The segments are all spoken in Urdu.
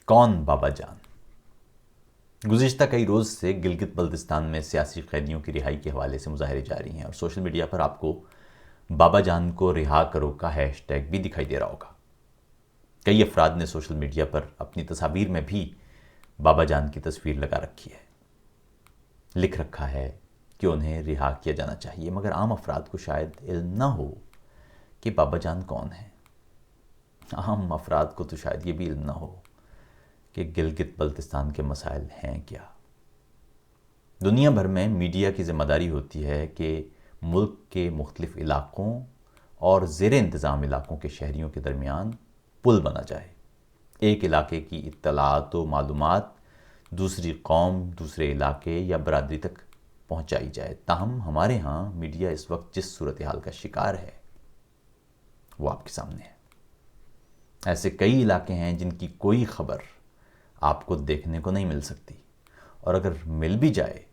کون بابا جان؟ گزشتہ کئی روز سے گلگت بلتستان میں سیاسی قیدیوں کی رہائی کے حوالے سے مظاہرے جاری ہیں اور سوشل میڈیا پر آپ کو بابا جان کو رہا کرو کا ہیش ٹیگ بھی دکھائی دے رہا ہوگا۔ کئی افراد نے سوشل میڈیا پر اپنی تصاویر میں بھی بابا جان کی تصویر لگا رکھی ہے، لکھ رکھا ہے کہ انہیں رہا کیا جانا چاہیے، مگر عام افراد کو شاید علم نہ ہو کہ بابا جان کون ہیں۔ عام افراد کو تو شاید یہ بھی علم نہ ہو کہ گلگت بلتستان کے مسائل ہیں کیا۔ دنیا بھر میں میڈیا کی ذمہ داری ہوتی ہے کہ ملک کے مختلف علاقوں اور زیر انتظام علاقوں کے شہریوں کے درمیان پل بنا جائے، ایک علاقے کی اطلاعات و معلومات دوسری قوم، دوسرے علاقے یا برادری تک پہنچائی جائے۔ تاہم ہمارے ہاں میڈیا اس وقت جس صورتحال کا شکار ہے وہ آپ کے سامنے ہے۔ ایسے کئی علاقے ہیں جن کی کوئی خبر آپ کو دیکھنے کو نہیں مل سکتی، اور اگر مل بھی جائے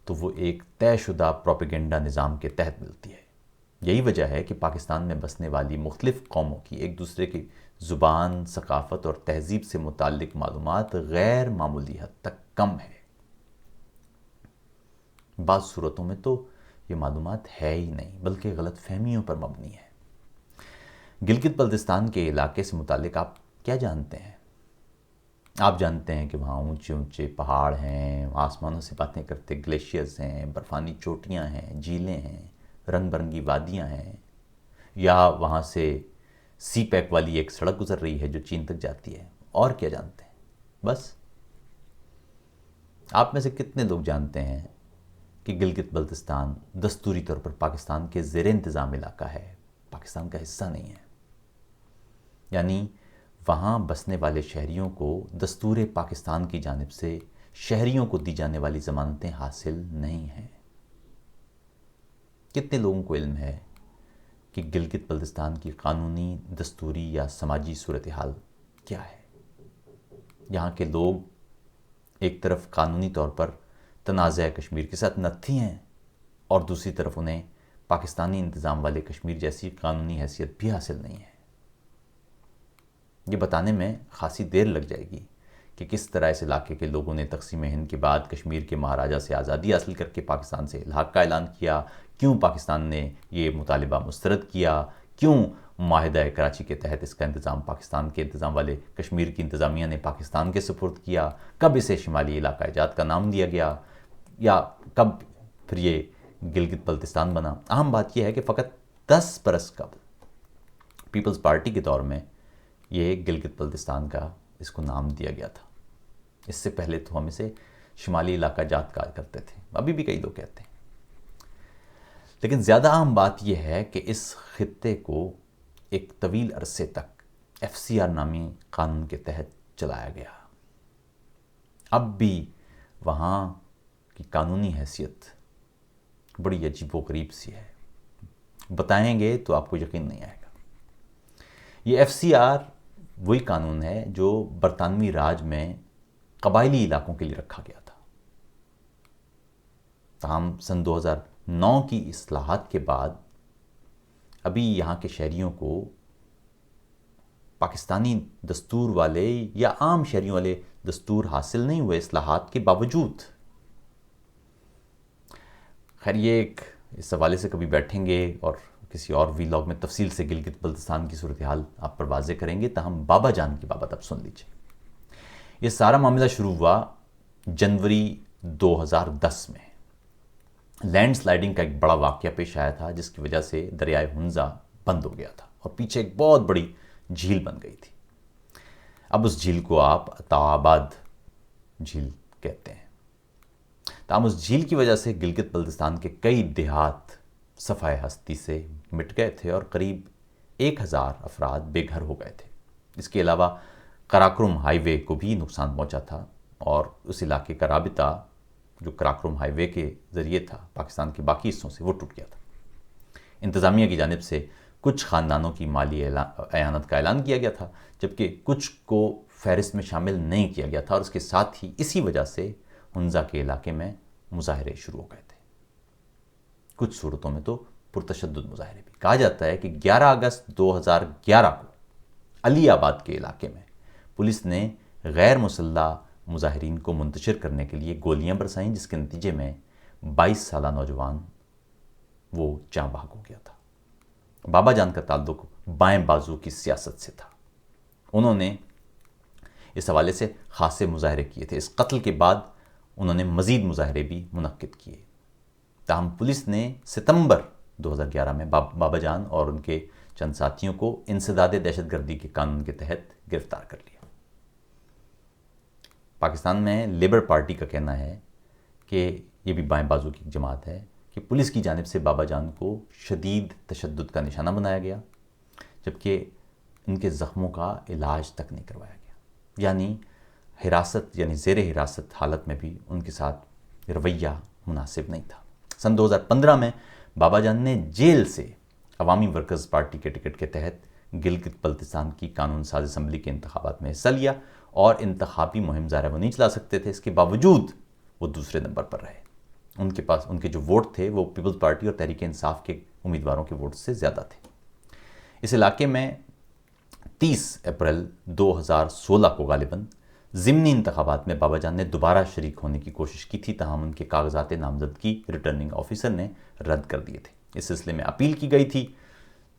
تو وہ ایک طے شدہ پروپیگنڈا نظام کے تحت ملتی ہے۔ یہی وجہ ہے کہ پاکستان میں بسنے والی مختلف قوموں کی ایک دوسرے کی زبان، ثقافت اور تہذیب سے متعلق معلومات غیر معمولی حد تک کم ہے۔ بعض صورتوں میں تو یہ معلومات ہے ہی نہیں، بلکہ غلط فہمیوں پر مبنی ہے۔ گلگت بلتستان کے علاقے سے متعلق آپ کیا جانتے ہیں؟ آپ جانتے ہیں کہ وہاں اونچے اونچے پہاڑ ہیں، آسمانوں سے باتیں کرتے گلیشیئرز ہیں، برفانی چوٹیاں ہیں، جھیلیں ہیں، رنگ برنگی وادیاں ہیں، یا وہاں سے سی پیک والی ایک سڑک گزر رہی ہے جو چین تک جاتی ہے۔ اور کیا جانتے ہیں؟ بس آپ میں سے کتنے لوگ جانتے ہیں کہ گلگت بلتستان دستوری طور پر پاکستان کے زیر انتظام علاقہ ہے، پاکستان کا حصہ نہیں ہے؟ یعنی وہاں بسنے والے شہریوں کو دستور پاکستان کی جانب سے شہریوں کو دی جانے والی ضمانتیں حاصل نہیں ہیں۔ کتنے لوگوں کو علم ہے کہ گلگت بلتستان کی قانونی، دستوری یا سماجی صورتحال کیا ہے؟ یہاں کے لوگ ایک طرف قانونی طور پر تنازع کشمیر کے ساتھ نتھی ہیں، اور دوسری طرف انہیں پاکستانی انتظام والے کشمیر جیسی قانونی حیثیت بھی حاصل نہیں ہے۔ یہ بتانے میں خاصی دیر لگ جائے گی کہ کس طرح اس علاقے کے لوگوں نے تقسیم ہند کے بعد کشمیر کے مہاراجہ سے آزادی حاصل کر کے پاکستان سے الحاق کا اعلان کیا، کیوں پاکستان نے یہ مطالبہ مسترد کیا، کیوں معاہدہ کراچی کے تحت اس کا انتظام پاکستان کے انتظام والے کشمیر کی انتظامیہ نے پاکستان کے سپرد کیا، کب اسے شمالی علاقہ جات کا نام دیا گیا، یا کب پھر یہ گلگت بلتستان بنا۔ اہم بات یہ ہے کہ فقط 10 برس قبل پیپلز پارٹی کے دور میں یہ گلگت بلتستان کا اس کو نام دیا گیا تھا۔ اس سے پہلے تو ہم اسے شمالی علاقہ جات کہا کرتے تھے، ابھی بھی کئی لوگ کہتے ہیں۔ لیکن زیادہ اہم بات یہ ہے کہ اس خطے کو ایک طویل عرصے تک FCR نامی قانون کے تحت چلایا گیا۔ اب بھی وہاں کی قانونی حیثیت بڑی عجیب و غریب سی ہے، بتائیں گے تو آپ کو یقین نہیں آئے گا۔ یہ FCR وہی قانون ہے جو برطانوی راج میں قبائلی علاقوں کے لیے رکھا گیا تھا۔ تاہم سن 2009 کی اصلاحات کے بعد ابھی یہاں کے شہریوں کو پاکستانی دستور والے یا عام شہریوں والے دستور حاصل نہیں ہوئے اصلاحات کے باوجود۔ خیر، یہ اس حوالے سے کبھی بیٹھیں گے اور کسی اور ویلاگ میں تفصیل سے گلگت بلتستان کی صورتحال آپ پر واضح کریں گے۔ تاہم بابا جان کی بابت اب سن لیجیے۔ یہ سارا معاملہ شروع ہوا جنوری 2010 میں۔ لینڈ سلائیڈنگ کا ایک بڑا واقعہ پیش آیا تھا جس کی وجہ سے دریائے ہنزا بند ہو گیا تھا اور پیچھے ایک بہت بڑی جھیل بن گئی تھی۔ اب اس جھیل کو آپ عطا آباد جھیل کہتے ہیں۔ تاہم اس جھیل کی وجہ سے گلگت بلتستان کے کئی دیہات صفحہ ہستی سے مٹ گئے تھے اور قریب 1000 افراد بے گھر ہو گئے تھے۔ اس کے علاوہ قراقرم ہائی وے کو بھی نقصان پہنچا تھا، اور اس علاقے کا رابطہ جو قراقرم ہائی وے کے ذریعے تھا پاکستان کے باقی حصوں سے، وہ ٹوٹ گیا تھا۔ انتظامیہ کی جانب سے کچھ خاندانوں کی مالی اعانت کا اعلان کیا گیا تھا، جبکہ کچھ کو فہرست میں شامل نہیں کیا گیا تھا، اور اس کے ساتھ ہی اسی وجہ سے ہنزا کے علاقے میں مظاہرے شروع ہو گئے تھے۔ کچھ صورتوں میں تو پرتشدد مظاہرے بھی۔ کہا جاتا ہے کہ 11 اگست 2011 کو علی آباد کے علاقے میں پولیس نے غیر مسلح مظاہرین کو منتشر کرنے کے لیے گولیاں برسائیں، جس کے نتیجے میں 22 سالہ نوجوان وہ جاں بحق ہو گیا تھا۔ بابا جان کا تعلق بائیں بازو کی سیاست سے تھا۔ انہوں نے اس حوالے سے خاصے مظاہرے کیے تھے۔ اس قتل کے بعد انہوں نے مزید مظاہرے بھی منعقد کیے، تاہم پولیس نے ستمبر 2011 میں بابا جان اور ان کے چند ساتھیوں کو انسداد دہشت گردی کے قانون کے تحت گرفتار کر لیا۔ پاکستان میں لیبر پارٹی کا کہنا ہے کہ یہ بھی بائیں بازو کی جماعت ہے کہ پولیس کی جانب سے بابا جان کو شدید تشدد کا نشانہ بنایا گیا، جبکہ ان کے زخموں کا علاج تک نہیں کروایا گیا، یعنی زیر حراست حالت میں بھی ان کے ساتھ رویہ مناسب نہیں تھا۔ سن 2015 میں بابا جان نے جیل سے عوامی ورکرز پارٹی کے ٹکٹ کے تحت گلگت بلتستان کی قانون ساز اسمبلی کے انتخابات میں حصہ لیا، اور انتخابی مہم ظاہر وہ نہیں چلا سکتے تھے، اس کے باوجود وہ دوسرے نمبر پر رہے۔ ان کے جو ووٹ تھے وہ پیپلز پارٹی اور تحریک انصاف کے امیدواروں کے ووٹ سے زیادہ تھے۔ اس علاقے میں 30 اپریل 2016 کو غالباً ضمنی انتخابات میں بابا جان نے دوبارہ شریک ہونے کی کوشش کی تھی، تاہم ان کے کاغذات نامزدگی ریٹرننگ آفیسر نے رد کر دیے تھے۔ اس سلسلے میں اپیل کی گئی تھی،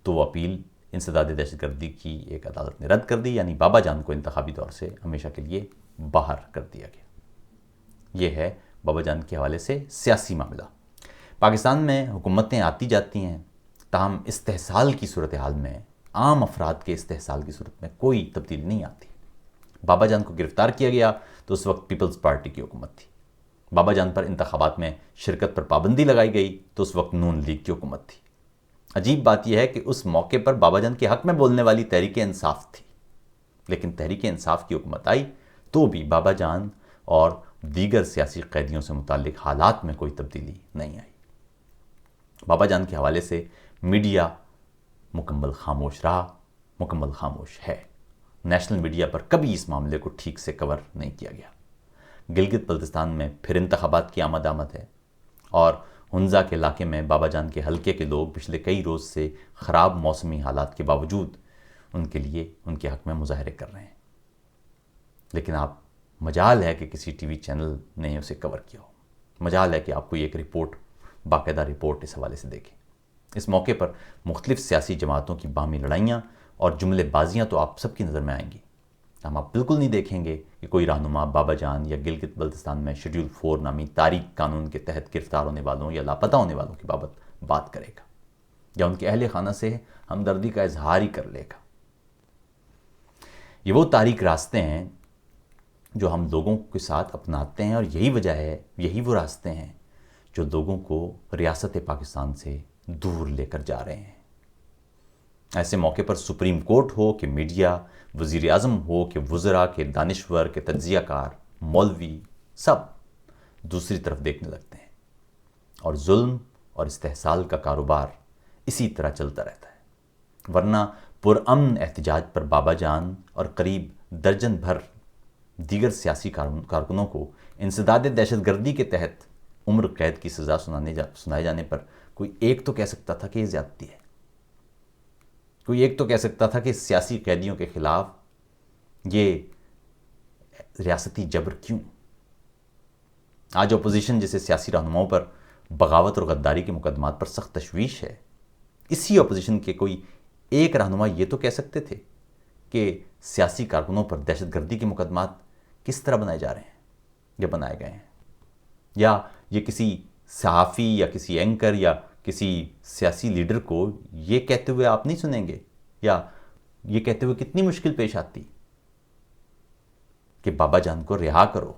تو وہ اپیل انسداد دہشت گردی کی ایک عدالت نے رد کر دی، یعنی بابا جان کو انتخابی دور سے ہمیشہ کے لیے باہر کر دیا گیا۔ یہ ہے بابا جان کے حوالے سے سیاسی معاملہ۔ پاکستان میں حکومتیں آتی جاتی ہیں، تاہم استحصال کی صورتحال میں، عام افراد کے استحصال کی صورت میں کوئی تبدیلی نہیں آتی۔ بابا جان کو گرفتار کیا گیا تو اس وقت پیپلز پارٹی کی حکومت تھی۔ بابا جان پر انتخابات میں شرکت پر پابندی لگائی گئی تو اس وقت نون لیگ کی حکومت تھی۔ عجیب بات یہ ہے کہ اس موقع پر بابا جان کے حق میں بولنے والی تحریک انصاف تھی، لیکن تحریک انصاف کی حکومت آئی تو بھی بابا جان اور دیگر سیاسی قیدیوں سے متعلق حالات میں کوئی تبدیلی نہیں آئی۔ بابا جان کے حوالے سے میڈیا مکمل خاموش رہا، مکمل خاموش ہے۔ نیشنل میڈیا پر کبھی اس معاملے کو ٹھیک سے کور نہیں کیا گیا۔ گلگت بلتستان میں پھر انتخابات کی آمد ہے، اور ہنزا کے علاقے میں بابا جان کے حلقے کے لوگ پچھلے کئی روز سے خراب موسمی حالات کے باوجود ان کے حق میں مظاہرے کر رہے ہیں، لیکن آپ مجال ہے کہ کسی ٹی وی چینل نے اسے کور کیا ہو، مجال ہے کہ آپ کو ایک باقاعدہ رپورٹ اس حوالے سے دیکھیں۔ اس موقع پر مختلف سیاسی جماعتوں کی باہمی لڑائیاں اور جملے بازیاں تو آپ سب کی نظر میں آئیں گی، ہم آپ بالکل نہیں دیکھیں گے کہ کوئی رہنما بابا جان یا گلگت بلتستان میں شیڈول 4 نامی تاریک قانون کے تحت گرفتار ہونے والوں یا لاپتہ ہونے والوں کی بابت بات کرے گا، یا ان کے اہل خانہ سے ہمدردی کا اظہار ہی کر لے گا۔ یہ وہ تاریک راستے ہیں جو ہم لوگوں کے ساتھ اپناتے ہیں، اور یہی وجہ ہے، یہی وہ راستے ہیں جو لوگوں کو ریاست پاکستان سے دور لے کر جا رہے ہیں۔ ایسے موقع پر سپریم کورٹ ہو کہ میڈیا، وزیر اعظم ہو کہ وزراء کے دانشور کے تجزیہ کار، مولوی، سب دوسری طرف دیکھنے لگتے ہیں، اور ظلم اور استحصال کا کاروبار اسی طرح چلتا رہتا ہے۔ ورنہ پرامن احتجاج پر بابا جان اور قریب درجن بھر دیگر سیاسی کارکنوں کو انسداد دہشت گردی کے تحت عمر قید کی سزا سنائے جانے پر کوئی ایک تو کہہ سکتا تھا کہ یہ زیادتی ہے، کوئی ایک تو کہہ سکتا تھا کہ سیاسی قیدیوں کے خلاف یہ ریاستی جبر کیوں؟ آج اپوزیشن جیسے سیاسی رہنماؤں پر بغاوت اور غداری کے مقدمات پر سخت تشویش ہے، اسی اپوزیشن کے کوئی ایک رہنما یہ تو کہہ سکتے تھے کہ سیاسی کارکنوں پر دہشت گردی کے مقدمات کس طرح بنائے جا رہے ہیں یا بنائے گئے ہیں، یا یہ کسی صحافی یا کسی اینکر یا کسی سیاسی لیڈر کو یہ کہتے ہوئے آپ نہیں سنیں گے، یا یہ کہتے ہوئے کتنی مشکل پیش آتی کہ بابا جان کو رہا کرو،